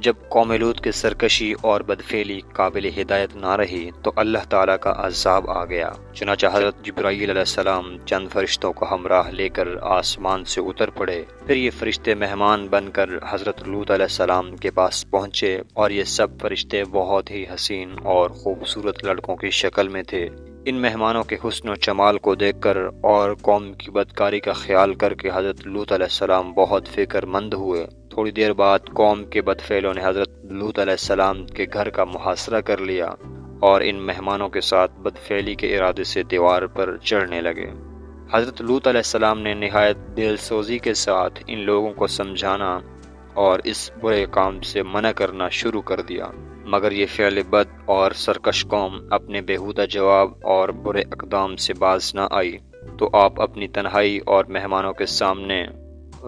جب قوم لوط کی سرکشی اور بدفعلی قابل ہدایت نہ رہی تو اللہ تعالیٰ کا عذاب آ گیا۔ چنانچہ حضرت جبرائیل علیہ السلام چند فرشتوں کو ہمراہ لے کر آسمان سے اتر پڑے۔ پھر یہ فرشتے مہمان بن کر حضرت لوط علیہ السلام کے پاس پہنچے، اور یہ سب فرشتے بہت ہی حسین اور خوبصورت لڑکوں کی شکل میں تھے۔ ان مہمانوں کے حسن و جمال کو دیکھ کر اور قوم کی بدکاری کا خیال کر کے حضرت لوط علیہ السلام بہت فکر مند ہوئے۔ تھوڑی دیر بعد قوم کے بدفعلوں نے حضرت لوط علیہ السلام کے گھر کا محاصرہ کر لیا اور ان مہمانوں کے ساتھ بدفعلی کے ارادے سے دیوار پر چڑھنے لگے۔ حضرت لوط علیہ السلام نے نہایت دل سوزی کے ساتھ ان لوگوں کو سمجھانا اور اس برے کام سے منع کرنا شروع کر دیا، مگر یہ فعل بد اور سرکش قوم اپنے بیہودہ جواب اور برے اقدام سے باز نہ آئی، تو آپ اپنی تنہائی اور مہمانوں کے سامنے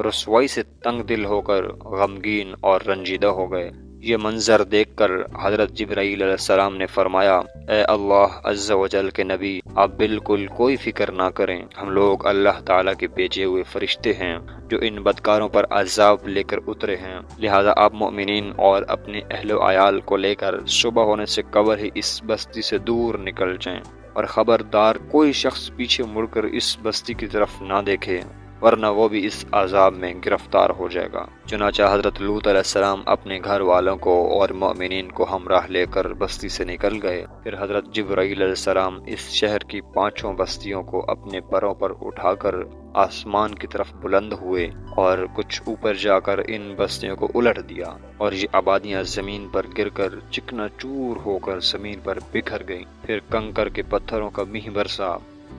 رسوائی سے تنگ دل ہو کر غمگین اور رنجیدہ ہو گئے۔ یہ منظر دیکھ کر حضرت جبرائیل علیہ السلام نے فرمایا، اے اللہ عز و جل کے نبی، آپ بالکل کوئی فکر نہ کریں، ہم لوگ اللہ تعالیٰ کے بھیجے ہوئے فرشتے ہیں جو ان بدکاروں پر عذاب لے کر اترے ہیں، لہذا آپ مومنین اور اپنے اہل و عیال کو لے کر صبح ہونے سے قبل ہی اس بستی سے دور نکل جائیں، اور خبردار کوئی شخص پیچھے مڑ کر اس بستی کی طرف نہ دیکھے، ورنہ وہ بھی اس عذاب میں گرفتار ہو جائے گا۔ چنانچہ حضرت لوط علیہ السلام اپنے گھر والوں کو اور مومنین کو ہمراہ لے کر بستی سے نکل گئے۔ پھر حضرت جبرائیل علیہ السلام اس شہر کی 5 بستیوں کو اپنے پروں پر اٹھا کر آسمان کی طرف بلند ہوئے اور کچھ اوپر جا کر ان بستیوں کو الٹ دیا، اور یہ آبادیاں زمین پر گر کر چکنا چور ہو کر زمین پر بکھر گئیں۔ پھر کنکر کے پتھروں کا مہ برسا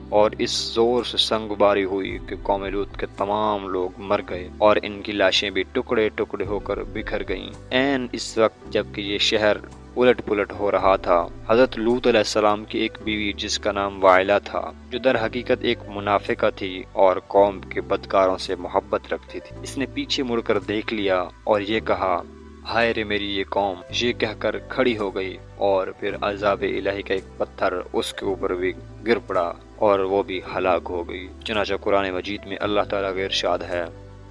اور اس زور سے سنگ باری ہوئی کہ قوم لوط کے تمام لوگ مر گئے اور ان کی لاشیں بھی ٹکڑے ٹکڑے ہو کر بکھر گئیں۔ عین اس وقت جب کہ یہ شہر الٹ پلٹ ہو رہا تھا، حضرت لوط علیہ السلام کی ایک بیوی جس کا نام وائلہ تھا، جو در حقیقت ایک منافقہ تھی اور قوم کے بدکاروں سے محبت رکھتی تھی، اس نے پیچھے مڑ کر دیکھ لیا اور یہ کہا، ہائے رے میری یہ قوم، یہ کہہ کر کھڑی ہو گئی، اور پھر عذاب الہی کا ایک پتھر اس کے اوپر بھی گر پڑا اور وہ بھی ہلاک ہو گئی۔ چنانچہ قرآن مجید میں اللہ تعالیٰ کا ارشاد ہے،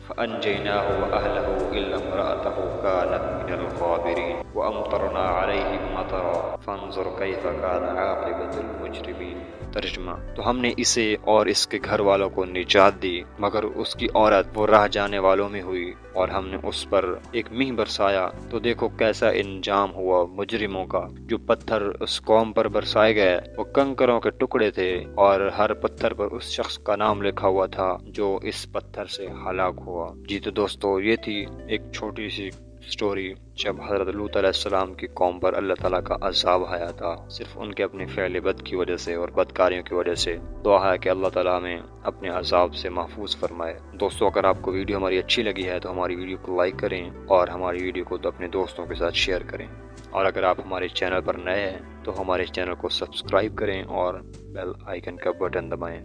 فَأَنْجَيْنَاهُ وَأَهْلَهُ إِلَّا امْرَأَتَهُ كَانَتْ مِنَ الْغَابِرِينَ وَأَمْطَرْنَا عَلَيْهِمْ مَطَرًا فَانظُرْ كَيْفَ كَانَ عَاقِبَةُ الْمُجْرِمِينَ۔ ترجمہ: تو ہم نے اسے اور اس کے گھر والوں کو نجات دی، مگر اس کی عورت وہ راہ جانے والوں میں ہوئی، اور ہم نے اس پر ایک مہ برسایا، تو دیکھو کیسا انجام ہوا مجرموں کا۔ جو پتھر اس قوم پر برسائے گئے وہ کنکروں کے ٹکڑے تھے، اور ہر پتھر پر اس شخص کا نام لکھا ہوا تھا جو اس پتھر سے ہلاک ہوا۔ جی تو دوستو، یہ تھی ایک چھوٹی سی سٹوری جب حضرت لوط علیہ السلام کی قوم پر اللہ تعالیٰ کا عذاب آیا تھا، صرف ان کے اپنے فعل بد کی وجہ سے اور بدکاریوں کی وجہ سے۔ دعا ہے کہ اللہ تعالیٰ ہمیں اپنے عذاب سے محفوظ فرمائے۔ دوستو، اگر آپ کو ویڈیو ہماری اچھی لگی ہے تو ہماری ویڈیو کو لائک کریں اور ہماری ویڈیو کو اپنے دوستوں کے ساتھ شیئر کریں، اور اگر آپ ہمارے چینل پر نئے ہیں تو ہمارے چینل کو سبسکرائب کریں اور بیل آئیکن کا بٹن دبائیں۔